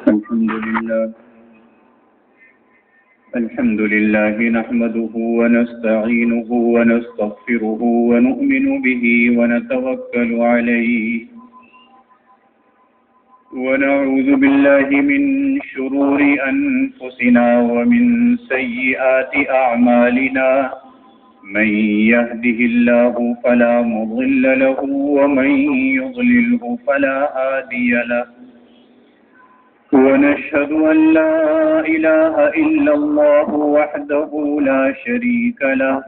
الحمد لله نحمده ونستعينه ونستغفره ونؤمن به ونتوكل عليه ونعوذ بالله من شرور أنفسنا ومن سيئات أعمالنا من يهده الله فلا مضل له ومن يضلله فلا هادي له ونشهد أن لا إله إلا الله وحده لا شريك له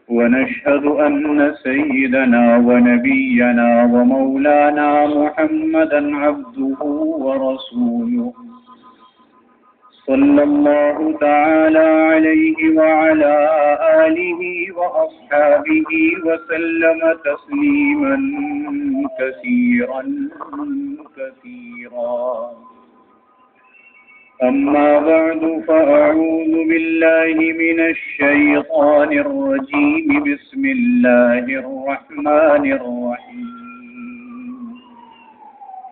ونشهد أن سيدنا ونبينا ومولانا محمدا عبده ورسوله صلى الله تعالى عليه وعلى آله وأصحابه وسلم تسليما كثيرا أما بعد فأعوذ بالله من الشيطان الرجيم بسم الله الرحمن الرحيم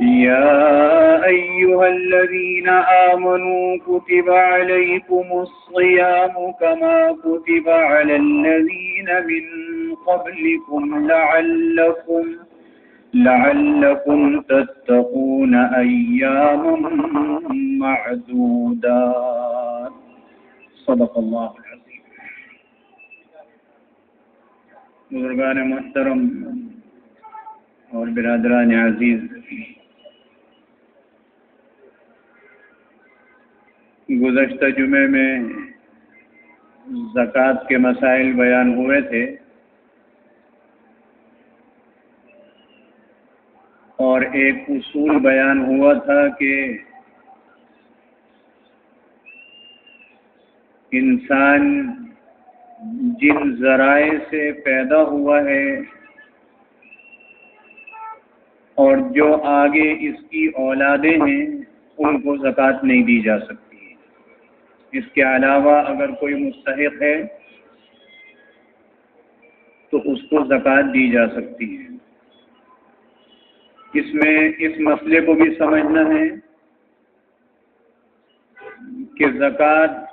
يا أيها الذين آمنوا كتب عليكم الصيام كما كتب على الذين من قبلكم لعلكم تتقون أياما معدودات صدق اللہ العظیم. بزرگان محترم اور برادران عزیز، گزشتہ جمعے میں زکوٰۃ کے مسائل بیان ہوئے تھے اور ایک اصول بیان ہوا تھا کہ انسان جن ذرائع سے پیدا ہوا ہے اور جو آگے اس کی اولادیں ہیں ان کو زکوٰۃ نہیں دی جا سکتی. اس کے علاوہ اگر کوئی مستحق ہے تو اس کو زکوٰۃ دی جا سکتی ہے. اس میں اس مسئلے کو بھی سمجھنا ہے کہ زکوٰۃ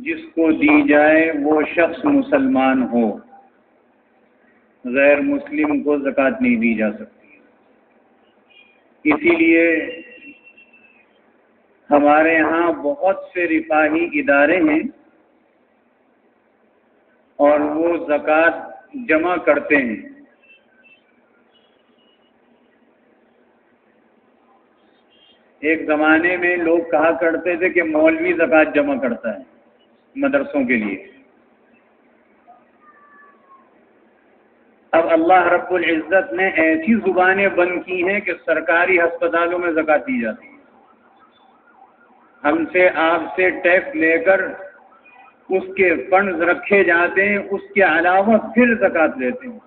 جس کو دی جائے وہ شخص مسلمان ہو، غیر مسلم کو زکوٰۃ نہیں دی جا سکتی. اسی لیے ہمارے یہاں بہت سے رفاہی ادارے ہیں اور وہ زکوٰۃ جمع کرتے ہیں. ایک زمانے میں لوگ کہا کرتے تھے کہ مولوی زکوٰۃ جمع کرتا ہے مدرسوں کے لیے. اب اللہ رب العزت نے ایسی زبانیں بند کی ہیں کہ سرکاری ہسپتالوں میں زکوٰۃ دی جاتی ہے. ہم سے آپ سے ٹیکس لے کر اس کے فنڈز رکھے جاتے ہیں، اس کے علاوہ پھر زکوٰۃ لیتے ہیں،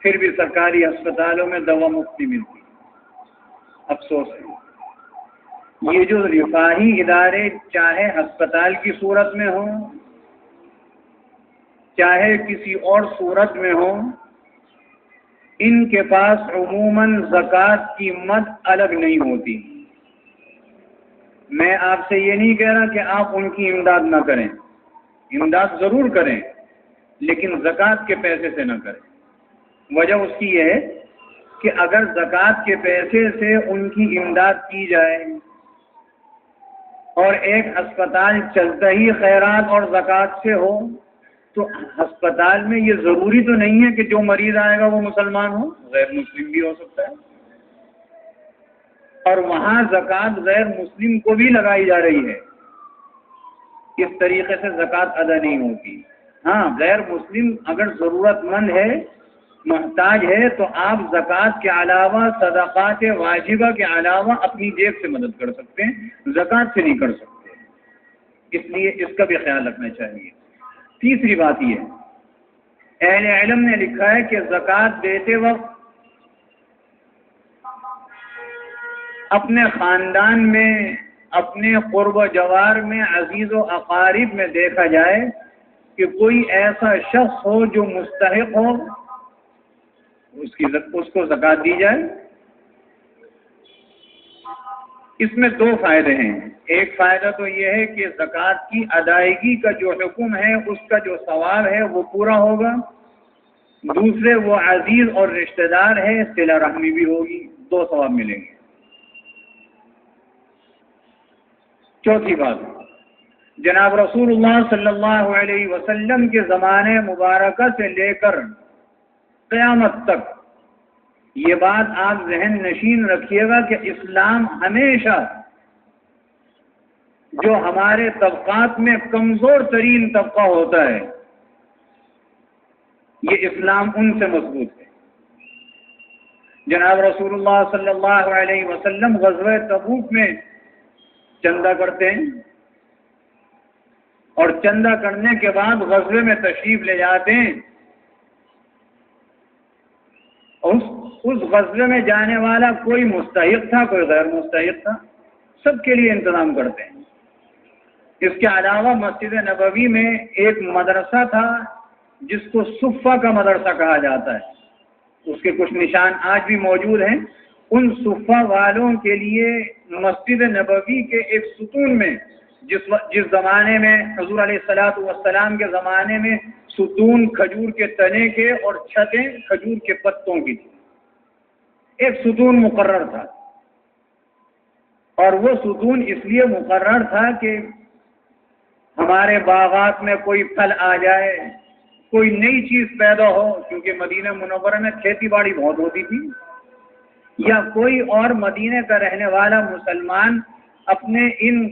پھر بھی سرکاری ہسپتالوں میں دوا مفت ملتی ہے. افسوس ہے. یہ جو رفاہی ادارے چاہے ہسپتال کی صورت میں ہوں چاہے کسی اور صورت میں ہوں، ان کے پاس عموماً زکوٰۃ کی مد الگ نہیں ہوتی. میں آپ سے یہ نہیں کہہ رہا کہ آپ ان کی امداد نہ کریں، امداد ضرور کریں لیکن زکوٰۃ کے پیسے سے نہ کریں. وجہ اس کی یہ ہے کہ اگر زکوٰۃ کے پیسے سے ان کی امداد کی جائے اور ایک ہسپتال چلتا ہی خیرات اور زکوٰۃ سے ہو تو ہسپتال میں یہ ضروری تو نہیں ہے کہ جو مریض آئے گا وہ مسلمان ہو، غیر مسلم بھی ہو سکتا ہے. اور وہاں زکوٰۃ غیر مسلم کو بھی لگائی جا رہی ہے. اس طریقے سے زکوٰۃ ادا نہیں ہوتی. ہاں، غیر مسلم اگر ضرورت مند ہے، محتاج ہے، تو آپ زکوٰۃ کے علاوہ، صدقات واجبہ کے علاوہ اپنی جیب سے مدد کر سکتے ہیں، زکوٰۃ سے نہیں کر سکتے. اس لیے اس کا بھی خیال رکھنا چاہیے. تیسری بات یہ ہے، اہل علم نے لکھا ہے کہ زکوٰۃ دیتے وقت اپنے خاندان میں، اپنے قرب و جوار میں، عزیز و اقارب میں دیکھا جائے کہ کوئی ایسا شخص ہو جو مستحق ہو، اس کو زکوٰۃ دی جائے. اس میں دو فائدے ہیں. ایک فائدہ تو یہ ہے کہ زکوٰۃ کی ادائیگی کا جو حکم ہے اس کا جو ثواب ہے وہ پورا ہوگا. دوسرے وہ عزیز اور رشتہ دار ہے، صلہ رحمی بھی ہوگی، دو ثواب ملیں گے. چوتھی بات، جناب رسول اللہ صلی اللہ علیہ وسلم کے زمانے مبارکہ سے لے کر قیامت تک یہ بات آپ ذہن نشین رکھیے گا کہ اسلام ہمیشہ جو ہمارے طبقات میں کمزور ترین طبقہ ہوتا ہے یہ اسلام ان سے مضبوط ہے. جناب رسول اللہ صلی اللہ علیہ وسلم غزوہ تبوک میں چندہ کرتے ہیں اور چندہ کرنے کے بعد غزوے میں تشریف لے جاتے ہیں. اس غزوے میں جانے والا کوئی مستحق تھا، کوئی غیر مستحق تھا، سب کے لیے انتظام کرتے ہیں. اس کے علاوہ مسجد نبوی میں ایک مدرسہ تھا جس کو صفہ کا مدرسہ کہا جاتا ہے. اس کے کچھ نشان آج بھی موجود ہیں. ان صفہ والوں کے لیے مسجد نبوی کے ایک ستون میں جس زمانے میں حضور علیہ الصلوۃ والسلام کے زمانے میں ستون کھجور کے تنے کے اور چھتیں کھجور کے پتوں کی تھی، ایک ستون مقرر تھا. اور وہ ستون اس لیے مقرر تھا کہ ہمارے باغات میں کوئی پھل آ جائے، کوئی نئی چیز پیدا ہو، کیونکہ مدینہ منورہ میں کھیتی باڑی بہت ہوتی تھی، یا کوئی اور مدینہ کا رہنے والا مسلمان اپنے ان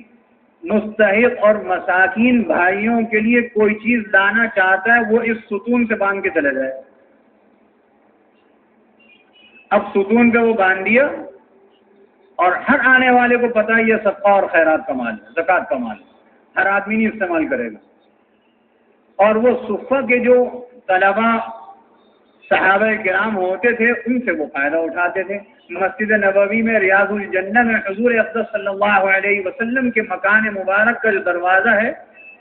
مستحق اور مساکین بھائیوں کے لیے کوئی چیز لانا چاہتا ہے، وہ اس ستون سے باندھ کے چلے جائے. اب ستون پہ وہ باندھ دیا اور ہر آنے والے کو پتا ہے یہ صدقہ اور خیرات کا مال ہے، زکوٰۃ کا مال ہے، ہر آدمی نہیں استعمال کرے گا. اور وہ صفہ کے جو طلباء صحابہ کرام ہوتے تھے ان سے وہ فائدہ اٹھاتے تھے. مسجد نبوی میں ریاض الجنہ میں حضور اقدس صلی اللہ علیہ وسلم کے مکان مبارک کا جو دروازہ ہے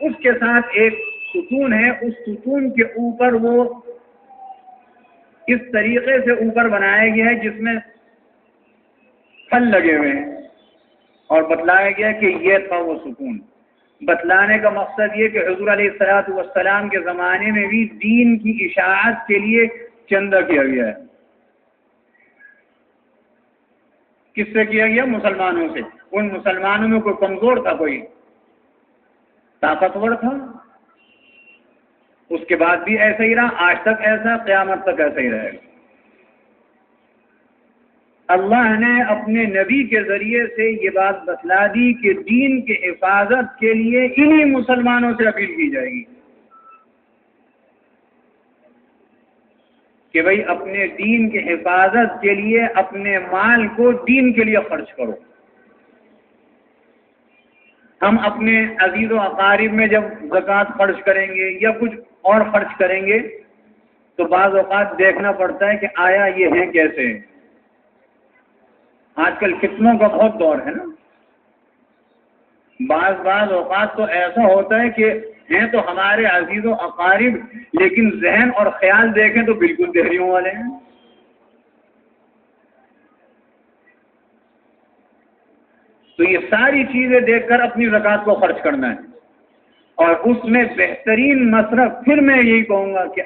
اس کے ساتھ ایک ستون ہے. اس ستون کے اوپر وہ اس طریقے سے اوپر بنایا گیا ہے جس میں پھل لگے ہوئے ہیں اور بتلایا گیا کہ یہ تھا وہ ستون. بتلانے کا مقصد یہ کہ حضور علیہ الصلوۃ والسلام کے زمانے میں بھی دین کی اشاعت کے لیے چندہ کیا گیا ہے. کس سے کیا گیا؟ مسلمانوں سے. ان مسلمانوں میں کوئی کمزور تھا، کوئی طاقتور تھا. اس کے بعد بھی ایسا ہی رہا، آج تک ایسا، قیامت تک ایسا ہی رہے گا. اللہ نے اپنے نبی کے ذریعے سے یہ بات بتلا دی کہ دین کی حفاظت کے لیے انہی مسلمانوں سے اپیل کی جائے گی کہ بھئی اپنے دین کی حفاظت کے لیے اپنے مال کو دین کے لیے خرچ کرو. ہم اپنے عزیز و اقارب میں جب زکوٰۃ خرچ کریں گے یا کچھ اور خرچ کریں گے تو بعض اوقات دیکھنا پڑتا ہے کہ آیا یہ ہیں کیسے. آج کل فتنوں کا بہت دور ہے نا. بعض اوقات تو ایسا ہوتا ہے کہ ہیں تو ہمارے عزیز و اقارب لیکن ذہن اور خیال دیکھیں تو بالکل دہریوں والے ہیں. تو یہ ساری چیزیں دیکھ کر اپنی زکوٰۃ کو خرچ کرنا ہے. اور اس میں بہترین مصرف پھر میں یہی کہوں گا کہ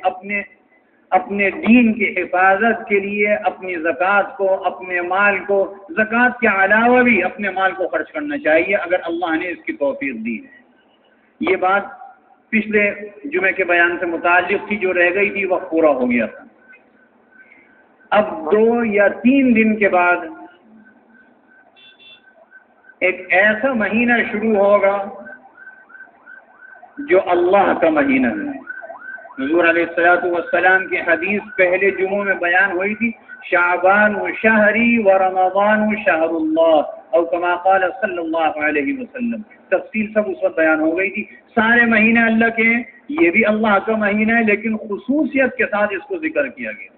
اپنے دین کی حفاظت کے لیے اپنی زکوٰۃ کو، اپنے مال کو، زکوٰۃ کے علاوہ بھی اپنے مال کو خرچ کرنا چاہیے اگر اللہ نے اس کی توفیق دی ہے. یہ بات پچھلے جمعے کے بیان سے متعلق تھی، جو رہ گئی تھی وقت پورا ہو گیا تھا. اب 2 یا 3 دن کے بعد ایک ایسا مہینہ شروع ہوگا جو اللہ کا مہینہ ہے. حضور علیہ الصلوۃ والسلام کی حدیث پہلے جمعوں میں بیان ہوئی تھی، شعبان شہری و رمضان شہر اللہ او کما قال صلی اللہ علیہ وسلم. تفصیل سب اس وقت بیان ہو گئی تھی. سارے مہینے اللہ کے ہیں، یہ بھی اللہ کا مہینہ ہے، لیکن خصوصیت کے ساتھ اس کو ذکر کیا گیا.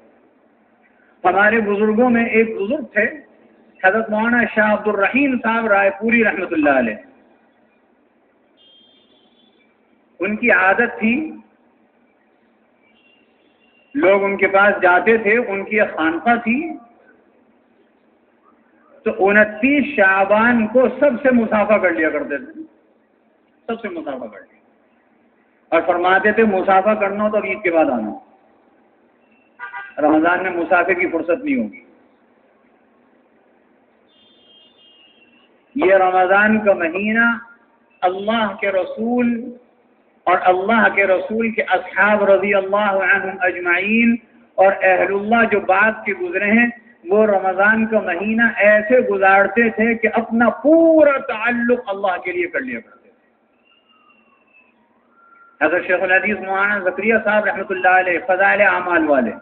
ہمارے بزرگوں میں ایک بزرگ تھے حضرت مولانا شاہ عبد الرحیم صاحب رائے پوری رحمۃ اللہ علیہ. ان کی عادت تھی، لوگ ان کے پاس جاتے تھے، ان کی ایک خانقاہ تھی، تو 29 شعبان کو سب سے مسافہ کر لیا کرتے تھے، سب سے مسافہ کر لیا، اور فرماتے تھے مسافہ کرنا ہو تو عید کے بعد آنا، رمضان میں مسافے کی فرصت نہیں ہوگی۔ یہ رمضان کا مہینہ اللہ کے رسول اور اللہ کے رسول کے اصحاب رضی اللہ عنہم اجمعین اور اہل اللہ جو بعد کے گزرے ہیں، وہ رمضان کا مہینہ ایسے گزارتے تھے کہ اپنا پورا تعلق اللہ کے لیے کر لیا کرتے تھے۔ حضرت شیخ الحدیث مولانا زکریا صاحب رحمۃ اللہ علیہ فضائل اعمال والے،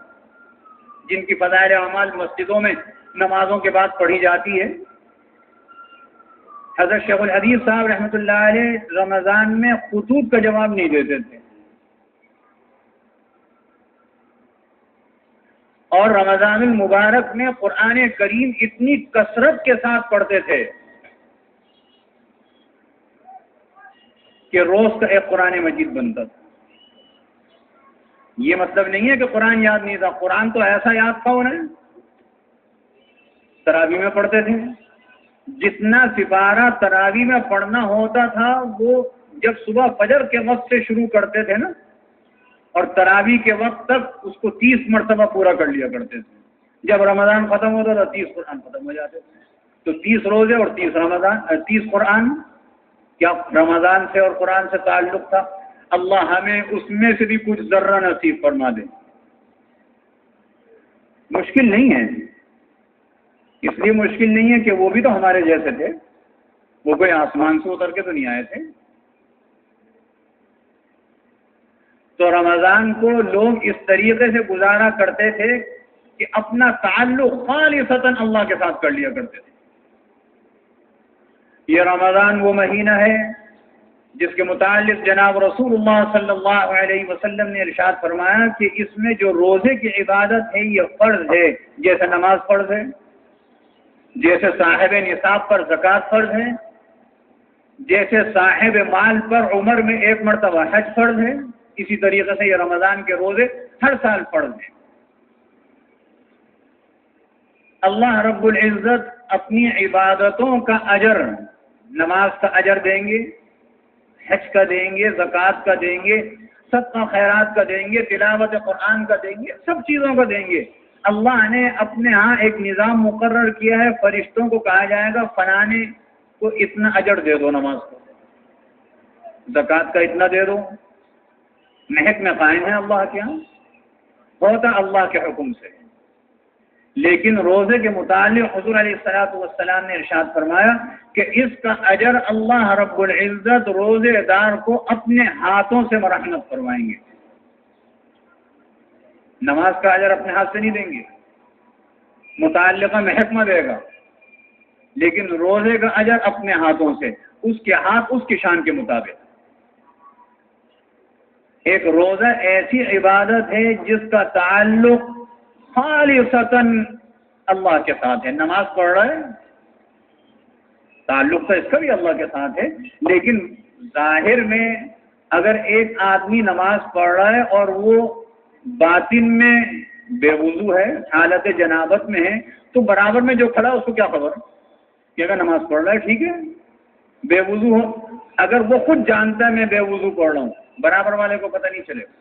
جن کی فضائل اعمال مسجدوں میں نمازوں کے بعد پڑھی جاتی ہے، حضرت شیخ الحدیث صاحب رحمۃ اللہ علیہ رمضان میں خطوط کا جواب نہیں دیتے تھے، اور رمضان المبارک میں قرآن کریم اتنی کثرت کے ساتھ پڑھتے تھے کہ روز کا ایک قرآن مجید بنتا تھا۔ یہ مطلب نہیں ہے کہ قرآن یاد نہیں تھا، قرآن تو ایسا یاد تھا انہیں، تراویح میں پڑھتے تھے، جتنا سپارہ تراویح میں پڑھنا ہوتا تھا وہ جب صبح فجر کے وقت سے شروع کرتے تھے نا، اور تراویح کے وقت تک اس کو 30 مرتبہ پورا کر لیا کرتے تھے۔ جب رمضان ختم ہوتا تھا 30 قرآن ختم ہو جاتے تھے، تو 30 روزے اور 30 قرآن، کیا رمضان سے اور قرآن سے تعلق تھا؟ اللہ ہمیں اس میں سے بھی کچھ ذرہ نصیب فرما دے۔ مشکل نہیں ہے، اس لیے مشکل نہیں ہے کہ وہ بھی تو ہمارے جیسے تھے، وہ کوئی آسمان سے اتر کے تو نہیں آئے تھے۔ تو رمضان کو لوگ اس طریقے سے گزارا کرتے تھے کہ اپنا تعلق خالصتاً اللہ کے ساتھ کر لیا کرتے تھے۔ یہ رمضان وہ مہینہ ہے جس کے متعلق جناب رسول اللہ صلی اللہ علیہ وسلم نے ارشاد فرمایا کہ اس میں جو روزے کی عبادت ہے یہ فرض ہے، جیسے نماز فرض ہے، جیسے صاحب نصاب پر زکوٰۃ فرض ہے، جیسے صاحب مال پر عمر میں 1 مرتبہ حج فرض ہے، اسی طریقے سے یہ رمضان کے روزے ہر سال فرض ہیں۔ اللہ رب العزت اپنی عبادتوں کا اجر، نماز کا اجر دیں گے، حج کا دیں گے، زکوٰۃ کا دیں گے، صدقہ خیرات کا دیں گے، تلاوت قرآن کا دیں گے، سب چیزوں کا دیں گے۔ اللہ نے اپنے ہاں ایک نظام مقرر کیا ہے، فرشتوں کو کہا جائے گا فلانے کو اتنا اجر دے دو، نماز کو، زکوٰۃ کا اتنا دے دو۔ محک میں قائم ہے اللہ کے ہاں، ہوتا اللہ کے حکم سے۔ لیکن روزے کے متعلق حضور علیہ الصلوۃ والسلام نے ارشاد فرمایا کہ اس کا اجر اللہ رب العزت روزے دار کو اپنے ہاتھوں سے مرحمت فرمائیں گے۔ نماز کا اجر اپنے ہاتھ سے نہیں دیں گے، متعلقہ محکمہ دے گا، لیکن روزے کا اجر اپنے ہاتھوں سے، اس کے ہاتھ اس کی شان کے مطابق۔ ایک روزہ ایسی عبادت ہے جس کا تعلق خالصتاً اللہ کے ساتھ ہے۔ نماز پڑھ رہا ہے، تعلق تو اس کا بھی اللہ کے ساتھ ہے، لیکن ظاہر میں اگر ایک آدمی نماز پڑھ رہا ہے اور وہ باطن میں بے وضو ہے، حالت جنابت میں ہے، تو برابر میں جو کھڑا ہے اس کو کیا خبر کہ اگر نماز پڑھ رہا ہے ٹھیک ہے، بے وضو ہو، اگر وہ خود جانتا ہے میں بے وضو پڑھ رہا ہوں، برابر والے کو پتہ نہیں چلے گا۔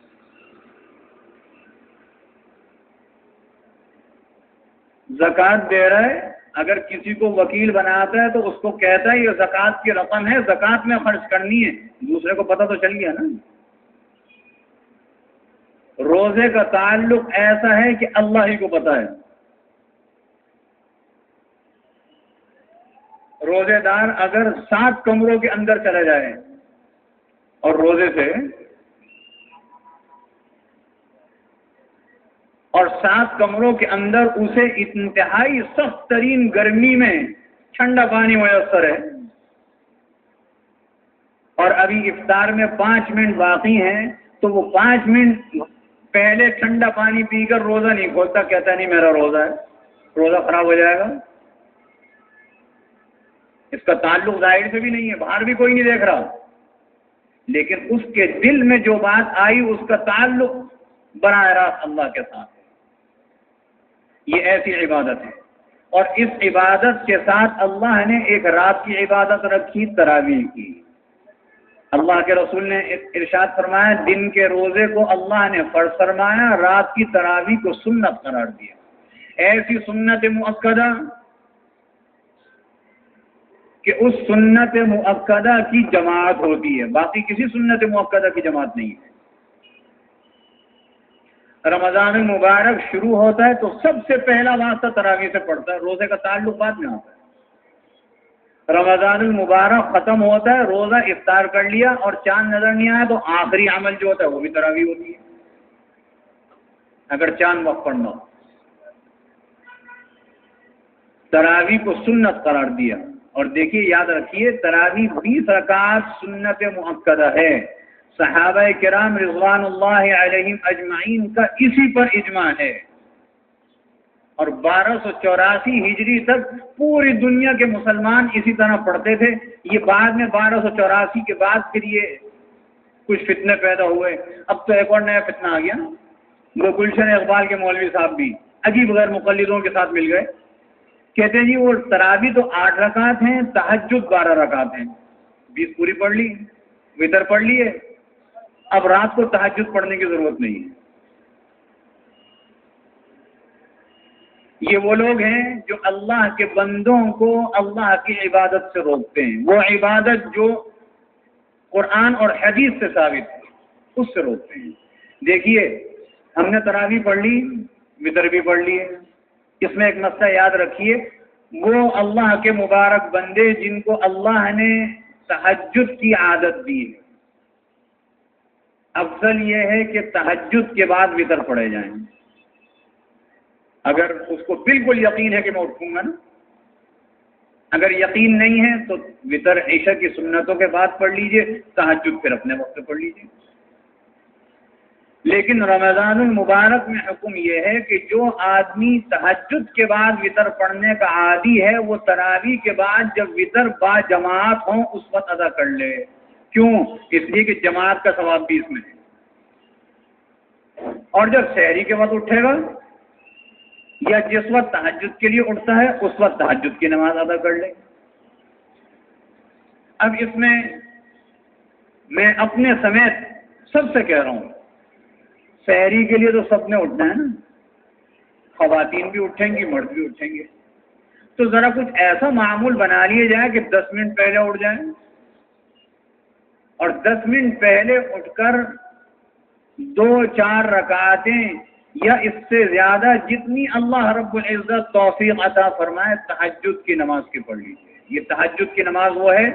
زکوٰۃ دے رہا ہے، اگر کسی کو وکیل بناتا ہے تو اس کو کہتا ہے یہ زکوٰۃ کی رقم ہے، زکوٰۃ میں خرچ کرنی ہے، دوسرے کو پتہ تو چل گیا نا۔ روزے کا تعلق ایسا ہے کہ اللہ ہی کو پتہ ہے۔ روزے دار اگر 7 کمروں کے اندر چلا جائے اور روزے سے، اور 7 کمروں کے اندر اسے انتہائی سخت ترین گرمی میں ٹھنڈا پانی میسر ہے، اور ابھی افطار میں 5 منٹ باقی ہیں، تو وہ 5 منٹ پہلے ٹھنڈا پانی پی کر روزہ نہیں کھولتا، کہتا نہیں میرا روزہ ہے، روزہ خراب ہو جائے گا۔ اس کا تعلق ظاہر سے بھی نہیں ہے، باہر بھی کوئی نہیں دیکھ رہا، لیکن اس کے دل میں جو بات آئی اس کا تعلق براہ راست اللہ کے ساتھ ہے۔ یہ ایسی عبادت ہے۔ اور اس عبادت کے ساتھ اللہ نے ایک رات کی عبادت رکھی، تراویح کی۔ اللہ کے رسول نے ارشاد فرمایا دن کے روزے کو اللہ نے فرض فرمایا، رات کی تراویح کو سنت قرار دیا۔ ایسی سنت مؤکدہ کہ اس سنت مؤکدہ کی جماعت ہوتی ہے، باقی کسی سنت مؤکدہ کی جماعت نہیں ہے۔ رمضان المبارک شروع ہوتا ہے تو سب سے پہلا واسطہ تراویح سے پڑتا ہے، روزے کا تعلق بعد میں ہوتا ہے۔ رمضان المبارک ختم ہوتا ہے، روزہ افطار کر لیا اور چاند نظر نہیں آیا تو آخری عمل جو ہوتا ہے وہ بھی تراویح ہوتی ہے، اگر چاند وقت پڑنا ہو۔ تراویح کو سنت قرار دیا، اور دیکھیے یاد رکھیے تراویح 20 رکعات سنت مؤکدہ ہے۔ صحابہ کرام رضوان اللہ علیہم اجمعین کا اسی پر اجماع ہے، اور 1284 ہجری تک پوری دنیا کے مسلمان اسی طرح پڑھتے تھے۔ یہ بعد میں 1284 کے بعد پھر یہ کچھ فتنے پیدا ہوئے۔ اب تو ایک اور نیا فتنہ آ گیا، وہ گلشن اقبال کے مولوی صاحب بھی عجیب غیر مقلدوں کے ساتھ مل گئے، کہتے ہیں جی وہ تراویح تو 8 رکعات ہیں، تہجد 12 رکعات ہیں، 20 پوری پڑھ لی، وتر پڑھ لیے، اب رات کو تہجد پڑھنے کی ضرورت نہیں ہے۔ یہ وہ لوگ ہیں جو اللہ کے بندوں کو اللہ کی عبادت سے روکتے ہیں، وہ عبادت جو قرآن اور حدیث سے ثابت ہے اس سے روکتے ہیں۔ دیکھیے ہم نے تراویح پڑھ لی، وتر بھی پڑھ لی ہے، اس میں ایک مسئلہ یاد رکھیے، وہ اللہ کے مبارک بندے جن کو اللہ نے تہجد کی عادت دی ہے، افضل یہ ہے کہ تہجد کے بعد وتر پڑھے جائیں۔ اگر اس کو بالکل یقین ہے کہ میں اٹھوں گا نا، اگر یقین نہیں ہے تو وتر عشاء کی سنتوں کے بعد پڑھ لیجئے، تہجد پھر اپنے وقت پہ پڑھ لیجئے۔ لیکن رمضان المبارک میں حکم یہ ہے کہ جو آدمی تہجد کے بعد وتر پڑھنے کا عادی ہے وہ تراویح کے بعد جب وتر با جماعت ہوں اس وقت ادا کر لے۔ کیوں؟ اس لیے کہ جماعت کا ثواب بھی اس میں ہے۔ اور جب سحری کے وقت اٹھے گا یا جس وقت تہجد کے لیے اٹھتا ہے اس وقت تہجد کی نماز ادا کر لے۔ اب اس میں اپنے سمیت سب سے کہہ رہا ہوں، سحری کے لیے تو سب نے اٹھنا ہے نا، خواتین بھی اٹھیں گی، مرد بھی اٹھیں گے، تو ذرا کچھ ایسا معمول بنا لیے جائے کہ 10 منٹ پہلے اٹھ جائیں، اور 10 منٹ پہلے اٹھ کر 2-4 رکعتیں یا اس سے زیادہ جتنی اللہ رب العزت توفیق عطا فرمائے تہجد کی نماز کی پڑھ لیجیے۔ یہ تہجد کی نماز وہ ہے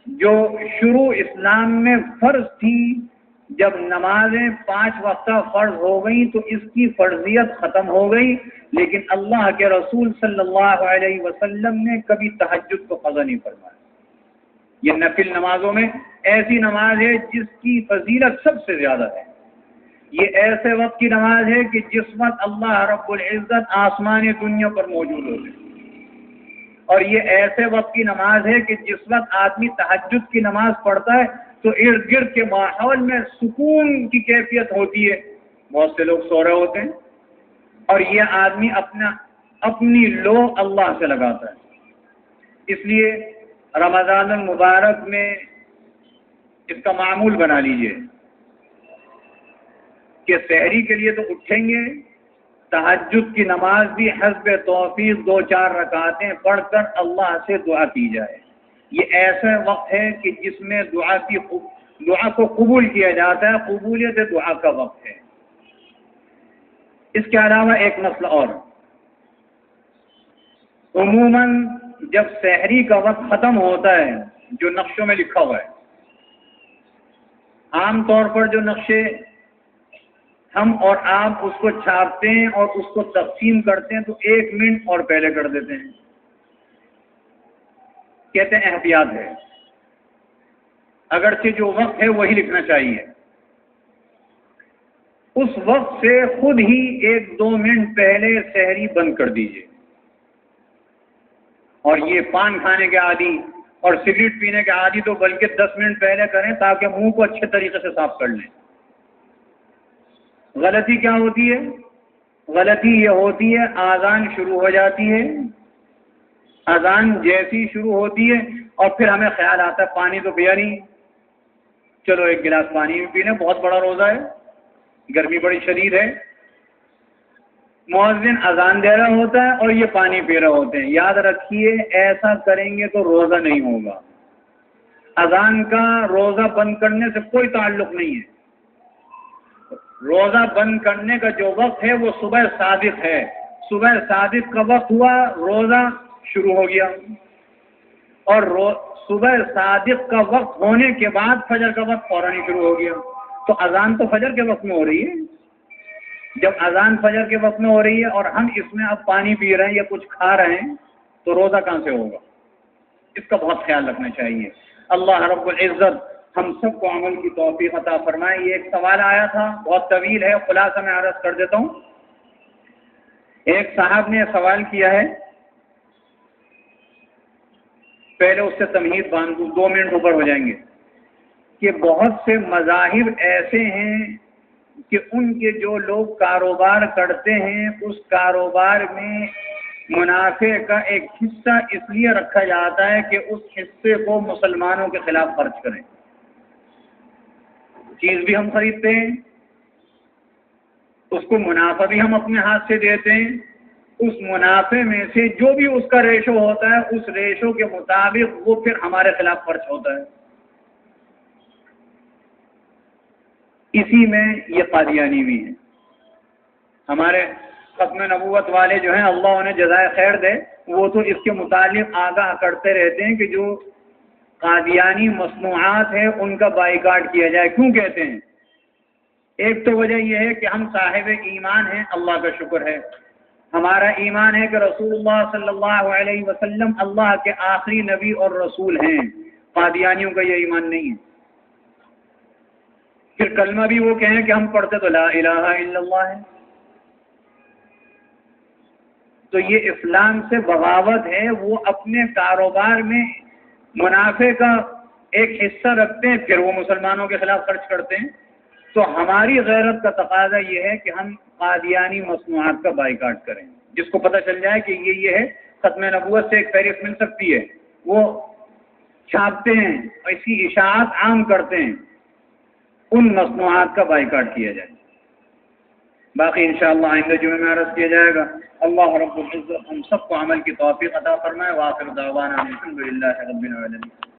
جو شروع اسلام میں فرض تھی، جب نمازیں 5 وقتہ فرض ہو گئیں تو اس کی فرضیت ختم ہو گئی، لیکن اللہ کے رسول صلی اللہ علیہ وسلم نے کبھی تہجد کو قضا نہیں فرمایا۔ یہ نفل نمازوں میں ایسی نماز ہے جس کی فضیلت سب سے زیادہ ہے۔ یہ ایسے وقت کی نماز ہے کہ جس وقت اللہ رب العزت آسمان دنیا پر موجود ہوتے ہیں، اور یہ ایسے وقت کی نماز ہے کہ جس وقت آدمی تہجد کی نماز پڑھتا ہے تو ارد گرد کے ماحول میں سکون کی کیفیت ہوتی ہے، بہت سے لوگ سو رہے ہوتے ہیں، اور یہ آدمی اپنی لو اللہ سے لگاتا ہے۔ اس لیے رمضان المبارک میں اس کا معمول بنا لیجئے کہ سحری کے لیے تو اٹھیں گے، تہجد کی نماز بھی حسب توفیق 2-4 رکعتیں پڑھ کر اللہ سے دعا کی جائے۔ یہ ایسا وقت ہے کہ جس میں دعا کو قبول کیا جاتا ہے، قبولیت دعا کا وقت ہے۔ اس کے علاوہ ایک مسئلہ اور، عموماً جب سحری کا وقت ختم ہوتا ہے جو نقشوں میں لکھا ہوا ہے، عام طور پر جو نقشے ہم اور آپ اس کو چھاپتے ہیں اور اس کو تقسیم کرتے ہیں تو 1 منٹ اور پہلے کر دیتے ہیں، کہتے ہیں احتیاط ہے، اگرچہ جو وقت ہے وہی لکھنا چاہیے۔ اس وقت سے خود ہی 1-2 منٹ پہلے سحری بند کر دیجئے، اور یہ پان کھانے کے عادی اور سگریٹ پینے کے عادی تو بلکہ 10 منٹ پہلے کریں تاکہ منہ کو اچھے طریقے سے صاف کر لیں۔ غلطی کیا ہوتی ہے؟ غلطی یہ ہوتی ہے آذان شروع ہو جاتی ہے، اذان جیسی شروع ہوتی ہے اور پھر ہمیں خیال آتا ہے پانی تو پیا نہیں، چلو ایک گلاس پانی بھی پی لیں، بہت بڑا روزہ ہے، گرمی بڑی شدید ہے۔ مؤذن اذان دے رہا ہوتا ہے اور یہ پانی پی رہے ہوتے ہیں۔ یاد رکھیے ایسا کریں گے تو روزہ نہیں ہوگا۔ اذان کا روزہ بند کرنے سے کوئی تعلق نہیں ہے۔ روزہ بند کرنے کا جو وقت ہے وہ صبح صادق ہے، صبح صادق کا وقت ہوا روزہ شروع ہو گیا، اور صبح صادق کا وقت ہونے کے بعد فجر کا وقت فوراً ہی شروع ہو گیا۔ تو اذان تو فجر کے وقت میں ہو رہی ہے، جب اذان فجر کے وقت میں ہو رہی ہے اور ہم اس میں اب پانی پی رہے ہیں یا کچھ کھا رہے ہیں تو روزہ کہاں سے ہوگا؟ اس کا بہت خیال رکھنا چاہیے۔ اللہ رب العزت ہم سب کو عمل کی توفیق عطا فرمائے۔ یہ ایک سوال آیا تھا، بہت طویل ہے، خلاصہ میں عرض کر دیتا ہوں۔ ایک صاحب نے سوال کیا ہے، پہلے اس سے تمہید باندھ دوں، 2 منٹ اوپر ہو جائیں گے، کہ بہت سے مذاہب ایسے ہیں کہ ان کے جو لوگ کاروبار کرتے ہیں اس کاروبار میں منافع کا ایک حصہ اس لیے رکھا جاتا ہے کہ اس حصے کو مسلمانوں کے خلاف خرچ کریں۔ چیز بھی ہم خریدتے ہیں، اس کو منافع بھی ہم اپنے ہاتھ سے دیتے ہیں، اس منافع میں سے جو بھی اس کا ریشو ہوتا ہے اس ریشو کے مطابق وہ پھر ہمارے خلاف خرچ ہوتا ہے۔ اسی میں یہ قادیانی بھی ہیں۔ ہمارے ختم نبوت والے جو ہیں اللہ انہیں جزائے خیر دے، وہ تو اس کے متعلق آگاہ کرتے رہتے ہیں کہ جو قادیانی مصنوعات ہیں ان کا بائیکاٹ کیا جائے۔ کیوں کہتے ہیں؟ ایک تو وجہ یہ ہے کہ ہم صاحب ایمان ہیں، اللہ کا شکر ہے، ہمارا ایمان ہے کہ رسول اللہ صلی اللہ علیہ وسلم اللہ کے آخری نبی اور رسول ہیں۔ قادیانیوں کا یہ ایمان نہیں ہے۔ پھر کلمہ بھی وہ کہیں کہ ہم پڑھتے تو لا الہ الا اللہ ہے، تو یہ اسلام سے بغاوت ہے۔ وہ اپنے کاروبار میں منافع کا ایک حصہ رکھتے ہیں، پھر وہ مسلمانوں کے خلاف خرچ کرتے ہیں۔ تو ہماری غیرت کا تقاضا یہ ہے کہ ہم قادیانی مصنوعات کا بائیکاٹ کریں۔ جس کو پتہ چل جائے کہ یہ ہے، ختم نبوت سے ایک فہرست مل سکتی ہے، وہ چھاپتے ہیں، ایسی اشاعت عام کرتے ہیں، ان مصنوعات کا بائیکاٹ کیا جائے۔ باقی انشاءاللہ آئندہ جمعے میں عرض کیا جائے گا۔ اللہ رب العزت ہم سب کو عمل کی توفیق عطا فرمائے۔ وآخر دعوانا الحمدللہ رب العالمین۔